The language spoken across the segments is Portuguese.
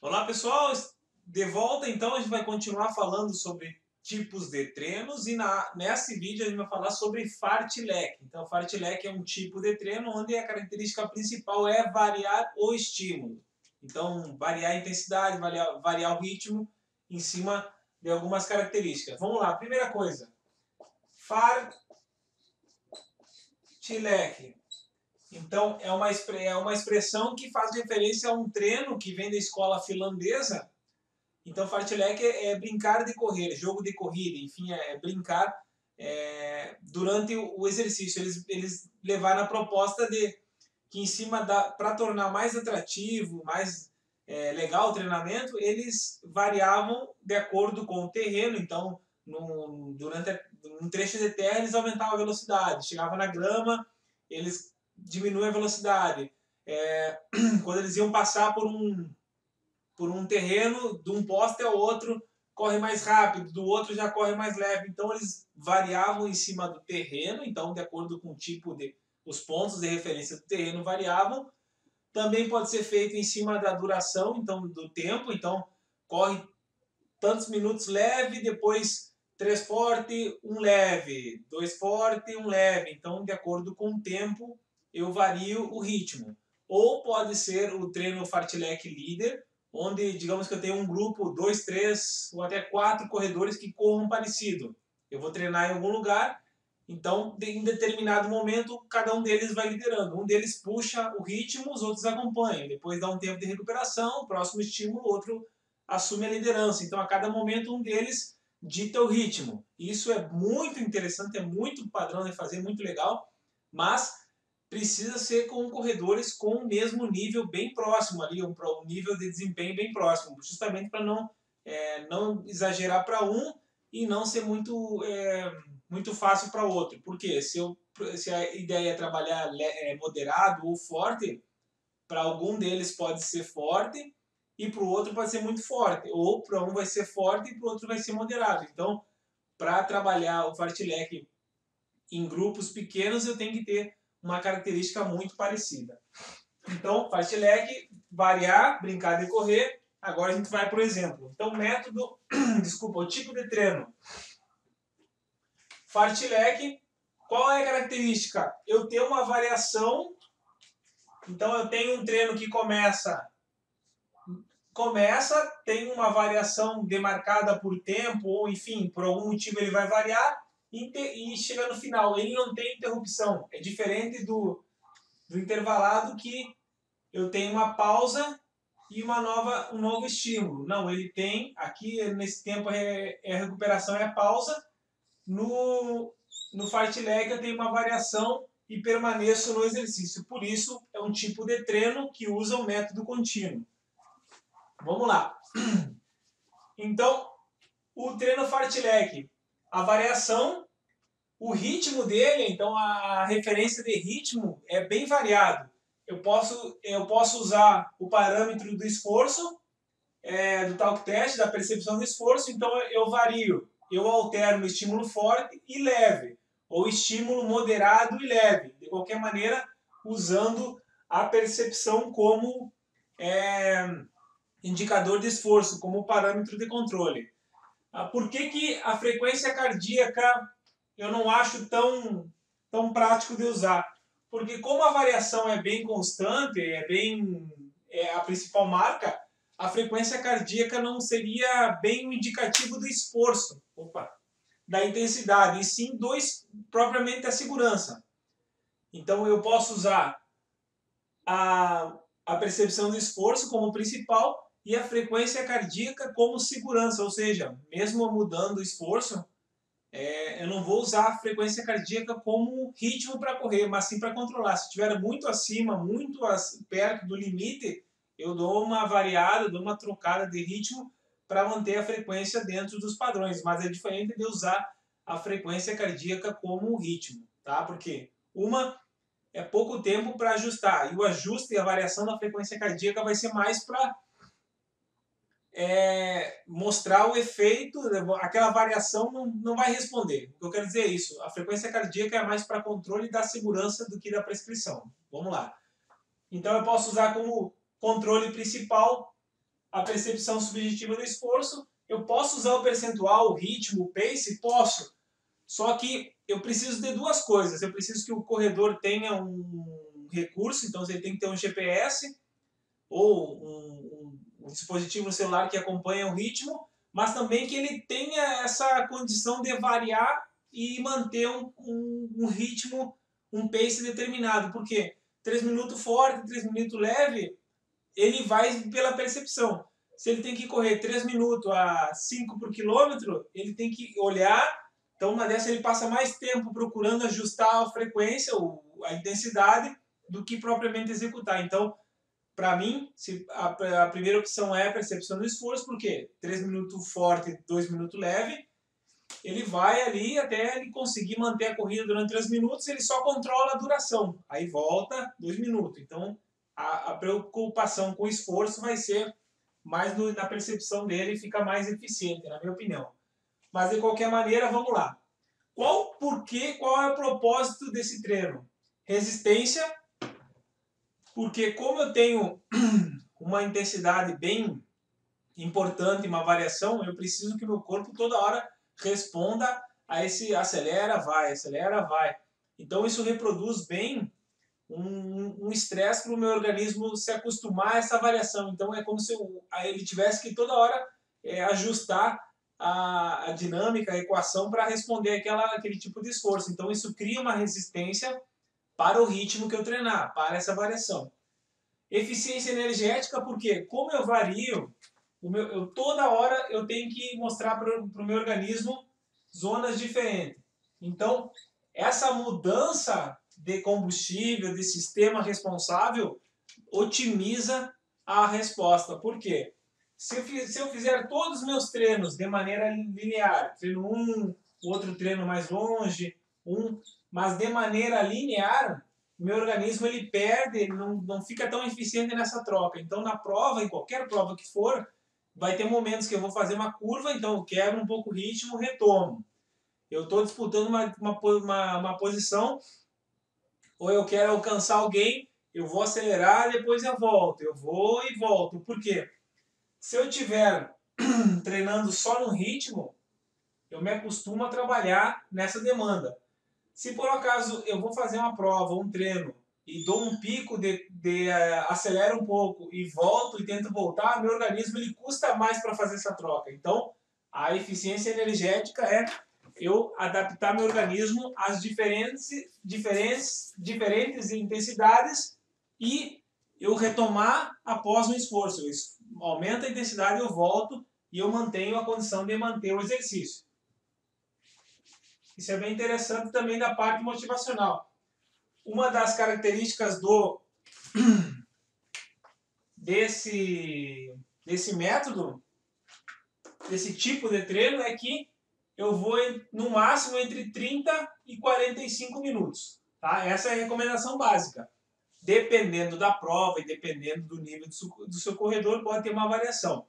Olá pessoal, de volta então a gente vai continuar falando sobre tipos de treinos e nesse vídeo a gente vai falar sobre fartlek. Então fartlek é um tipo de treino onde a característica principal é variar o estímulo. Então variar a intensidade, variar o ritmo em cima de algumas características. Vamos lá, primeira coisa, fartlek. Então é uma expressão que faz referência a um treino que vem da escola finlandesa. Então, fartlek é brincar de correr, jogo de corrida, enfim, é brincar durante o exercício. Eles levaram a proposta de que em cima para tornar mais atrativo, mais legal o treinamento, eles variavam de acordo com o terreno. Então, durante um trecho de terra, eles aumentavam a velocidade. Chegava na grama, eles diminuem a velocidade. Quando eles iam passar por um terreno, de um poste ao outro corre mais rápido, do outro já corre mais leve. Então eles variavam em cima do terreno, então de acordo com o tipo de os pontos de referência do terreno variavam. Também pode ser feito em cima da duração, então do tempo, então corre tantos minutos leve, depois 3 forte, 1 leve, 2 forte, 1 leve. Então, de acordo com o tempo, eu vario o ritmo. Ou pode ser o treino fartlek líder, onde digamos que eu tenho um grupo, 2, 3 ou até 4 corredores que corram parecido. Eu vou treinar em algum lugar, então em determinado momento cada um deles vai liderando. Um deles puxa o ritmo, os outros acompanham. Depois dá um tempo de recuperação, próximo estímulo, o outro assume a liderança. Então, a cada momento, um deles dita o ritmo. Isso é muito interessante, é muito padrão de fazer, muito legal, mas precisa ser com corredores com o mesmo nível bem próximo ali, um nível de desempenho bem próximo, justamente para não exagerar para um e não ser muito fácil para outro. Porque se a ideia é trabalhar moderado ou forte, para algum deles pode ser forte e para o outro pode ser muito forte. Ou para um vai ser forte e para o outro vai ser moderado. Então, para trabalhar o fartlek em grupos pequenos, eu tenho que ter uma característica muito parecida. Então, fartlek, variar, brincar de correr. Agora a gente vai para o exemplo. Então, método, desculpa, o tipo de treino. Fartlek, qual é a característica? Eu tenho uma variação. Então, eu tenho um treino que tem uma variação demarcada por tempo, ou enfim, por algum motivo ele vai variar, e chega no final. Ele não tem interrupção. É diferente do intervalado que eu tenho uma pausa e um novo estímulo. Não, ele tem, aqui nesse tempo é a recuperação e a pausa. No fartlek eu tenho uma variação e permaneço no exercício. Por isso, é um tipo de treino que usa o método contínuo. Vamos lá. Então, o treino fartlek, a variação, o ritmo dele, então a referência de ritmo é bem variado. Eu posso usar o parâmetro do esforço, do talk test, da percepção do esforço, então eu vario, eu alterno estímulo forte e leve, ou estímulo moderado e leve, de qualquer maneira, usando a percepção como indicador de esforço, como parâmetro de controle. Por que a frequência cardíaca eu não acho tão prático de usar? Porque como a variação é bem constante, é a principal marca, a frequência cardíaca não seria bem o indicativo do esforço, da intensidade, e sim propriamente a segurança. Então eu posso usar a percepção do esforço como principal e a frequência cardíaca como segurança, ou seja, mesmo mudando o esforço, eu não vou usar a frequência cardíaca como ritmo para correr, mas sim para controlar. Se estiver muito acima, perto do limite, eu dou uma variada, dou uma trocada de ritmo para manter a frequência dentro dos padrões. Mas é diferente de usar a frequência cardíaca como ritmo, tá? Porque uma é pouco tempo para ajustar, e o ajuste e a variação da frequência cardíaca vai ser mais para mostrar o efeito, aquela variação não vai responder. O que eu quero dizer é isso, a frequência cardíaca é mais para controle da segurança do que da prescrição. Vamos lá. Então eu posso usar como controle principal a percepção subjetiva do esforço. Eu posso usar o percentual, o ritmo, o pace? Posso. Só que eu preciso de duas coisas. Eu preciso que o corredor tenha um recurso, então ele tem que ter um GPS ou um dispositivo no celular que acompanha o ritmo, mas também que ele tenha essa condição de variar e manter um ritmo, um pace determinado. Por quê? 3 minutos forte, 3 minutos leve, ele vai pela percepção. Se ele tem que correr 3 minutos a 5 por quilômetro, ele tem que olhar. Então, uma dessas, ele passa mais tempo procurando ajustar a frequência, ou a intensidade, do que propriamente executar. Então, para mim, a primeira opção é a percepção do esforço, porque 3 minutos forte, 2 minutos leve, ele vai ali até ele conseguir manter a corrida durante 3 minutos, ele só controla a duração. Aí volta 2 minutos. Então, a preocupação com o esforço vai ser mais na percepção dele e fica mais eficiente, na minha opinião. Mas, de qualquer maneira, vamos lá. Qual é o propósito desse treino? Resistência, porque como eu tenho uma intensidade bem importante, uma variação, eu preciso que o meu corpo toda hora responda a esse acelera, vai. Então isso reproduz bem um estresse para o meu organismo se acostumar a essa variação. Então é como se ele tivesse que toda hora ajustar a dinâmica, a equação para responder aquele tipo de esforço. Então isso cria uma resistência para o ritmo que eu treinar, para essa variação. Eficiência energética, porque como eu vario, toda hora eu tenho que mostrar para o meu organismo zonas diferentes. Então, essa mudança de combustível, de sistema responsável, otimiza a resposta. Por quê? Se eu fizer todos os meus treinos de maneira linear, treino outro treino mais longe, mas de maneira linear, o meu organismo ele perde, ele não fica tão eficiente nessa troca. Então, na prova, em qualquer prova que for, vai ter momentos que eu vou fazer uma curva, então eu quebro um pouco o ritmo, retomo. Eu estou disputando uma posição, ou eu quero alcançar alguém, eu vou acelerar, depois eu volto. Eu vou e volto. Por quê? Se eu estiver treinando só no ritmo, eu me acostumo a trabalhar nessa demanda. Se por acaso eu vou fazer uma prova, um treino, e dou um pico acelero um pouco e volto e tento voltar, meu organismo ele custa mais para fazer essa troca. Então, a eficiência energética é eu adaptar meu organismo às diferentes intensidades e eu retomar após um esforço. Eu aumento a intensidade, eu volto e eu mantenho a condição de manter o exercício. Isso é bem interessante também da parte motivacional. Uma das características desse método, desse tipo de treino, é que eu vou no máximo entre 30 e 45 minutos. Tá? Essa é a recomendação básica. Dependendo da prova e dependendo do nível do seu corredor, pode ter uma variação.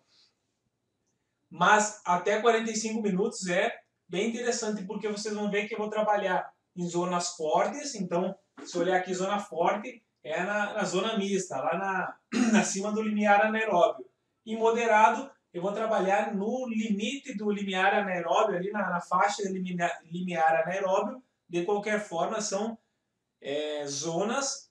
Mas até 45 minutos é bem interessante, porque vocês vão ver que eu vou trabalhar em zonas fortes. Então, se olhar aqui, zona forte é na zona mista, lá acima do limiar anaeróbio. Em moderado, eu vou trabalhar no limite do limiar anaeróbio, ali na faixa de limiar anaeróbio. De qualquer forma, são zonas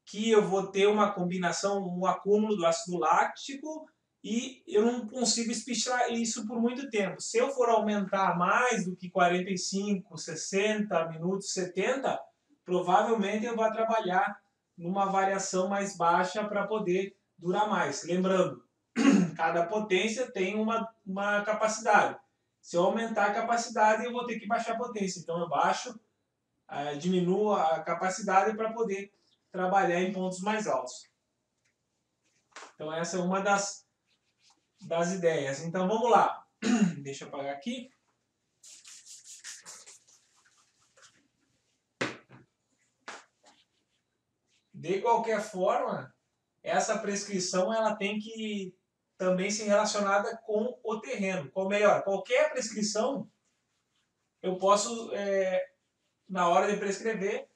que eu vou ter uma combinação, um acúmulo do ácido láctico, e eu não consigo espichar isso por muito tempo. Se eu for aumentar mais do que 45, 60 minutos, 70, provavelmente eu vou trabalhar numa variação mais baixa para poder durar mais. Lembrando, cada potência tem uma capacidade. Se eu aumentar a capacidade, eu vou ter que baixar a potência. Então eu diminuo a capacidade para poder trabalhar em pontos mais altos. Então essa é uma das ideias. Então vamos lá. Deixa eu apagar aqui. De qualquer forma, essa prescrição ela tem que também ser relacionada com o terreno. Ou melhor, qualquer prescrição eu posso, na hora de prescrever,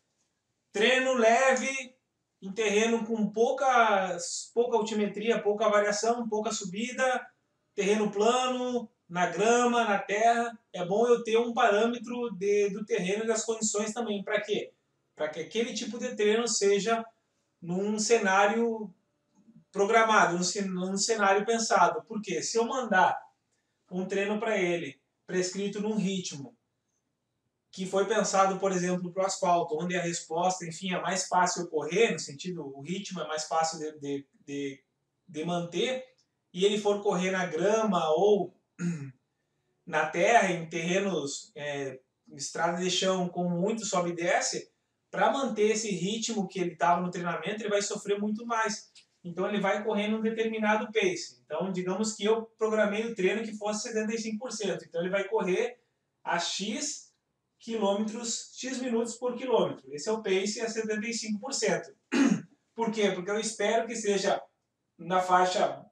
treino leve em terreno com pouca altimetria, pouca variação, pouca subida, terreno plano, na grama, na terra. É bom eu ter um parâmetro do terreno e das condições também. Para quê? Para que aquele tipo de treino seja num cenário programado, num cenário pensado. Porque se eu mandar um treino para ele prescrito num ritmo que foi pensado, por exemplo, para o asfalto, onde a resposta, enfim, é mais fácil correr, no sentido, o ritmo é mais fácil de manter, e ele for correr na grama ou na terra, em terrenos, estrada de chão com muito sobe e desce, para manter esse ritmo que ele estava no treinamento, ele vai sofrer muito mais. Então ele vai correr num determinado pace. Então, digamos que eu programei o treino que fosse 75%. Então ele vai correr a X quilômetros, X minutos por quilômetro. Esse é o pace a 75%. Por quê? Porque eu espero que seja na faixa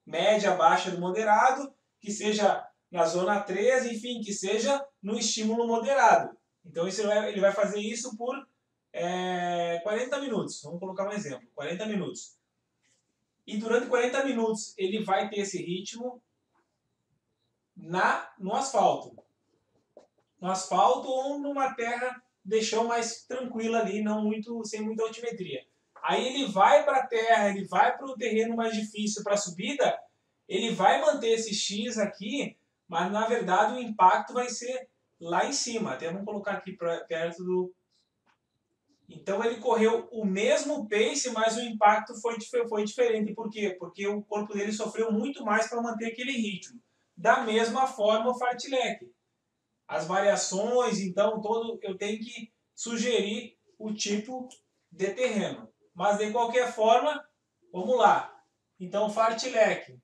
média, baixa do moderado, que seja na zona 3, enfim, que seja no estímulo moderado. Então ele vai fazer isso por 40 minutos. Vamos colocar um exemplo, 40 minutos. E durante 40 minutos ele vai ter esse ritmo no asfalto. No asfalto ou numa terra de chão mais tranquila ali, não muito, sem muita altimetria. Aí ele vai para a terra, ele vai para o terreno mais difícil para a subida, ele vai manter esse X aqui, mas na verdade o impacto vai ser lá em cima. Até vamos colocar aqui perto do... Então ele correu o mesmo pace, mas o impacto foi diferente. Por quê? Porque o corpo dele sofreu muito mais para manter aquele ritmo. Da mesma forma o fartlek. As variações, então, eu tenho que sugerir o tipo de terreno. Mas, de qualquer forma, vamos lá. Então, fartlek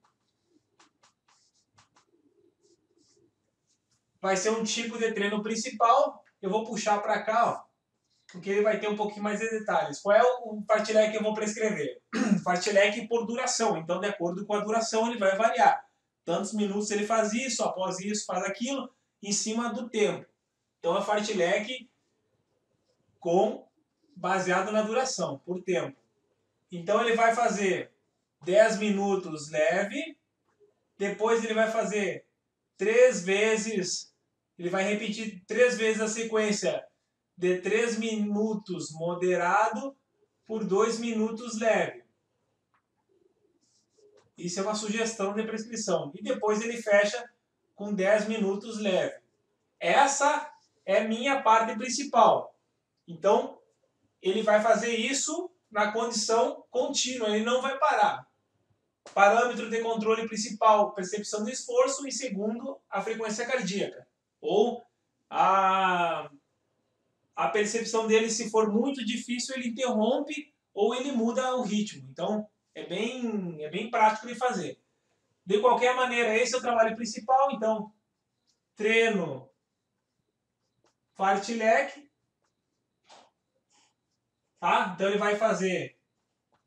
vai ser um tipo de treino principal. Eu vou puxar para cá, ó, porque ele vai ter um pouquinho mais de detalhes. Qual é o fartlek que eu vou prescrever? Fartlek por duração. Então, de acordo com a duração, ele vai variar. Tantos minutos ele faz isso, após isso faz aquilo, em cima do tempo. Então, é fartlek baseado na duração, por tempo. Então, ele vai fazer 10 minutos leve, depois ele vai fazer 3 vezes, ele vai repetir 3 vezes a sequência de 3 minutos moderado por 2 minutos leve. Isso é uma sugestão de prescrição. E depois ele fecha com 10 minutos leve. Essa é minha parte principal. Então, ele vai fazer isso na condição contínua, ele não vai parar. Parâmetro de controle principal, percepção do esforço, e segundo, a frequência cardíaca. Ou a percepção dele, se for muito difícil, ele interrompe ou ele muda o ritmo. Então, é bem prático de fazer. De qualquer maneira, esse é o trabalho principal. Então, treino fartlek, tá? Então ele vai fazer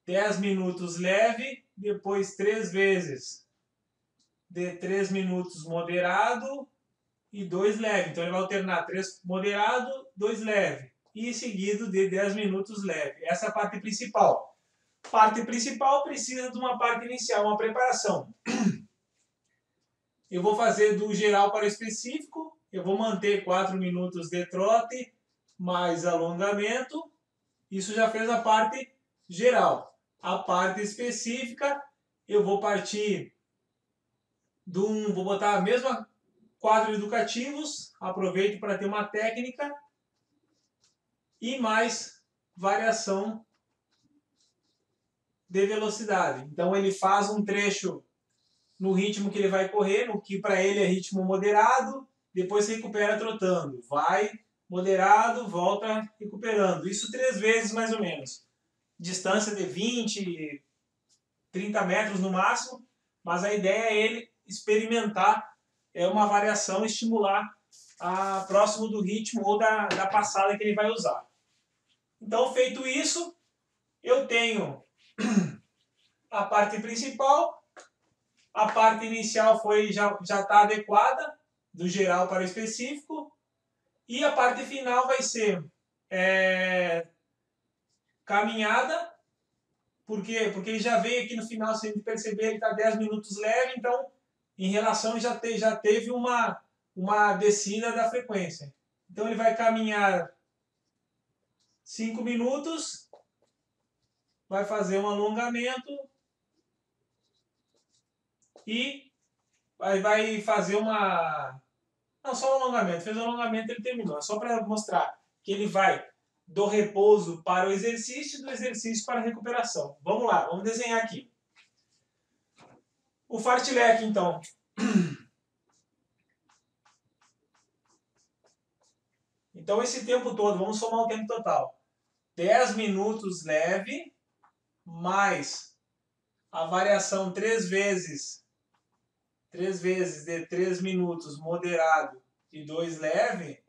10 minutos leve, depois 3 vezes de 3 minutos moderado e 2 leve. Então ele vai alternar 3 moderado, 2 leve. E seguido de 10 minutos leve. Essa é a parte principal. Parte principal precisa de uma parte inicial, uma preparação. Eu vou fazer do geral para o específico. Eu vou manter 4 minutos de trote, mais alongamento. Isso já fez a parte geral. A parte específica, eu vou partir vou botar a mesma quadros educativos, aproveito para ter uma técnica e mais variação de velocidade. Então ele faz um trecho no ritmo que ele vai correr, no que para ele é ritmo moderado, depois se recupera trotando. Vai, moderado, volta recuperando. Isso 3 vezes mais ou menos. Distância de 20, 30 metros no máximo, mas a ideia é ele experimentar uma variação, estimular próximo do ritmo ou da passada que ele vai usar. Então, feito isso, eu tenho a parte principal, a parte inicial já está adequada, do geral para o específico, e a parte final vai ser caminhada Por quê? Porque ele já veio aqui no final, se a gente perceber, ele está 10 minutos leve, então, em relação, já teve uma descida da frequência. Então, ele vai caminhar 5 minutos, vai fazer um alongamento e vai fazer uma... Não, só um alongamento. Fez o alongamento, ele terminou. É só para mostrar que ele vai do repouso para o exercício e do exercício para a recuperação. Vamos lá, vamos desenhar aqui. O fartlek, então. Então, esse tempo todo, vamos somar o tempo total. 10 minutos leve, mais a variação 3 vezes de 3 minutos moderado e 2 leve,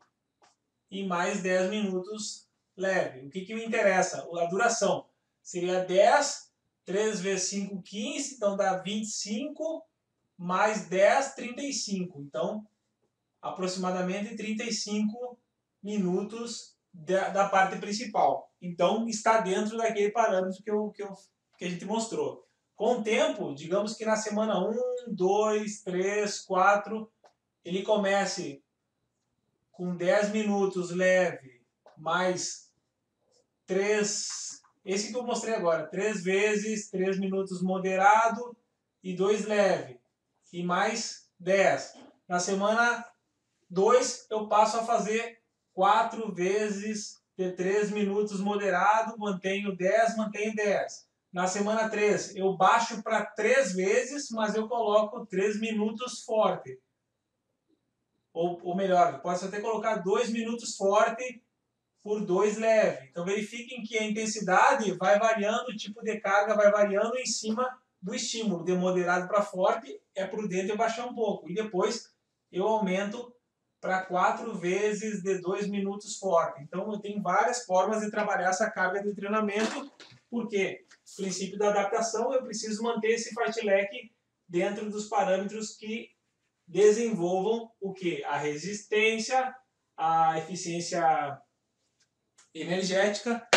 e mais 10 minutos leve. O que me interessa? A duração. Seria 10, 3 vezes 5, 15, então dá 25, mais 10, 35. Então, aproximadamente 35 minutos da parte principal. Então, está dentro daquele parâmetro que a gente mostrou. Com o tempo, digamos que na semana 1, 2, 3, 4, ele comece com 10 minutos leve, mais 3, esse que eu mostrei agora, 3 vezes 3 minutos moderado e 2 leve, e mais 10. Na semana 2, eu passo a fazer 4 vezes de 3 minutos moderado, mantenho 10, mantenho 10. Na semana 3, eu baixo para 3 vezes, mas eu coloco 3 minutos forte. Ou melhor, posso até colocar 2 minutos forte por 2 leve. Então verifiquem que a intensidade vai variando, o tipo de carga vai variando em cima do estímulo. De moderado para forte, é prudente eu baixar um pouco. E depois eu aumento para 4 vezes de 2 minutos forte. Então eu tenho várias formas de trabalhar essa carga de treinamento, porque o princípio da adaptação, eu preciso manter esse fartlek dentro dos parâmetros que desenvolvam o que? A resistência, a eficiência energética,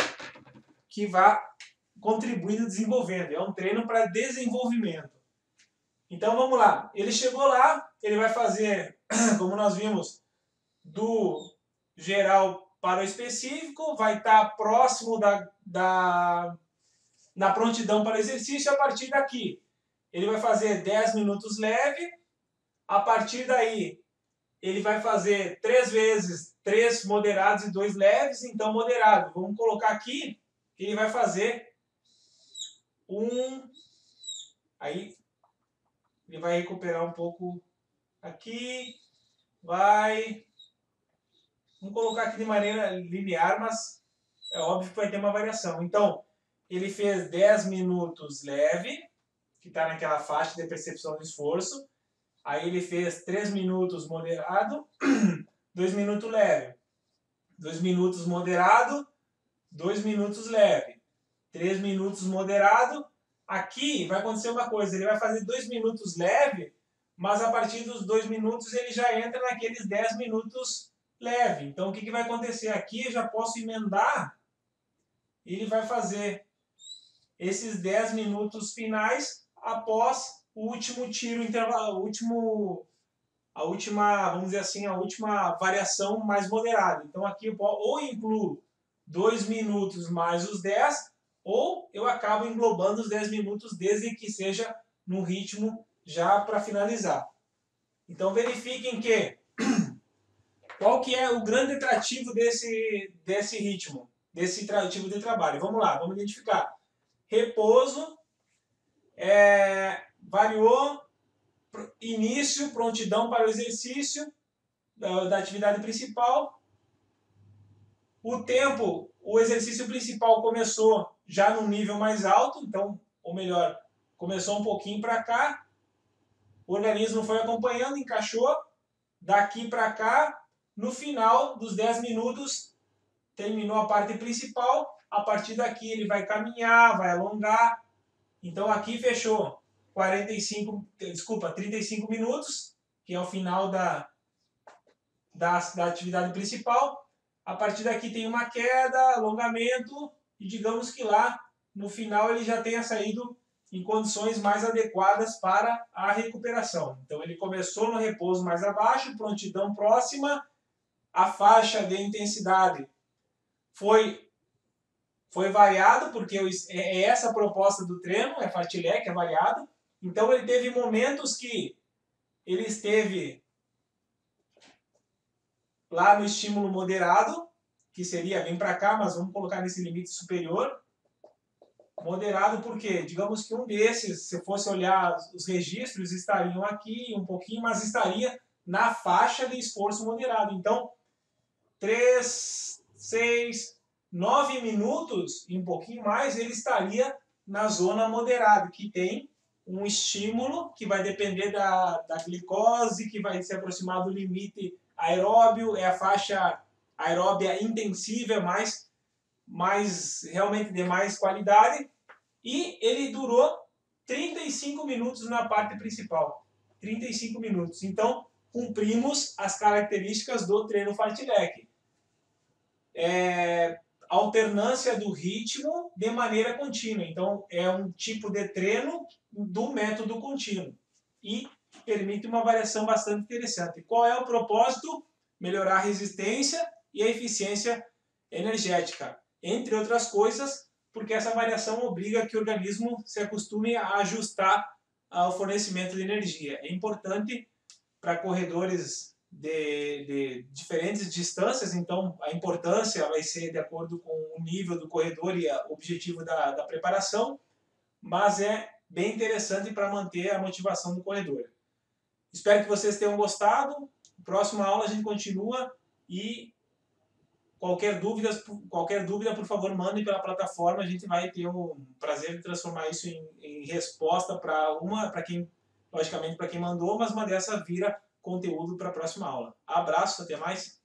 que vá contribuindo, desenvolvendo. É um treino para desenvolvimento. Então vamos lá. Ele chegou lá, ele vai fazer, como nós vimos, do geral para o específico, vai estar próximo na prontidão para o exercício. A partir daqui, ele vai fazer 10 minutos leve. A partir daí, ele vai fazer 3 vezes 3 moderados e 2 leves. Então, moderado, vamos colocar aqui que ele vai fazer aí ele vai recuperar um pouco aqui, vamos colocar aqui de maneira linear, mas é óbvio que vai ter uma variação. Então, ele fez 10 minutos leve, que está naquela faixa de percepção do esforço. Aí ele fez 3 minutos moderado, 2 minutos leve. 2 minutos moderado, 2 minutos leve. 3 minutos moderado. Aqui vai acontecer uma coisa, ele vai fazer 2 minutos leve, mas a partir dos 2 minutos ele já entra naqueles 10 minutos leve. Então o que vai acontecer aqui? Eu já posso emendar, ele vai fazer esses 10 minutos finais após o último tiro intervalo, a última, vamos dizer assim, a última variação mais moderada. Então aqui eu ou incluo 2 minutos mais os 10, ou eu acabo englobando os 10 minutos desde que seja no ritmo já para finalizar. Então verifiquem que qual que é o grande atrativo desse ritmo, desse tipo de trabalho. Vamos lá, vamos identificar. Repouso, variou, início, prontidão para o exercício da atividade principal. O tempo, o exercício principal começou já num nível mais alto, então, ou melhor, começou um pouquinho para cá, o organismo foi acompanhando, encaixou, daqui para cá, no final dos 10 minutos, terminou a parte principal, a partir daqui ele vai caminhar, vai alongar, então aqui fechou 35 minutos, que é o final da atividade principal. A partir daqui tem uma queda, alongamento, e digamos que lá no final ele já tenha saído em condições mais adequadas para a recuperação. Então ele começou no repouso mais abaixo, prontidão próxima, a faixa de intensidade foi variado, porque é essa a proposta do treino, é fartlek, é variado. Então ele teve momentos que ele esteve lá no estímulo moderado, que seria vem para cá, mas vamos colocar nesse limite superior. Moderado porque, digamos que um desses, se fosse olhar os registros, estariam aqui um pouquinho, mas estaria na faixa de esforço moderado. Então, 3, 6, 9 minutos e um pouquinho mais, ele estaria na zona moderada, que tem um estímulo que vai depender da glicose, que vai se aproximar do limite aeróbio, é a faixa aeróbia intensiva, mais realmente de mais qualidade, e ele durou 35 minutos na parte principal. 35 minutos. Então, cumprimos as características do treino fartlek. Alternância do ritmo de maneira contínua. Então, é um tipo de treino do método contínuo. E permite uma variação bastante interessante. Qual é o propósito? Melhorar a resistência e a eficiência energética. Entre outras coisas, porque essa variação obriga que o organismo se acostume a ajustar ao fornecimento de energia. É importante para corredores de diferentes distâncias, então a importância vai ser de acordo com o nível do corredor e o objetivo da preparação, mas é bem interessante para manter a motivação do corredor. Espero que vocês tenham gostado. Próxima aula a gente continua e qualquer dúvida, por favor, mandem pela plataforma. A gente vai ter o prazer de transformar isso em resposta para quem, logicamente, para quem mandou, mas uma dessa vira conteúdo para a próxima aula. Abraço, até mais.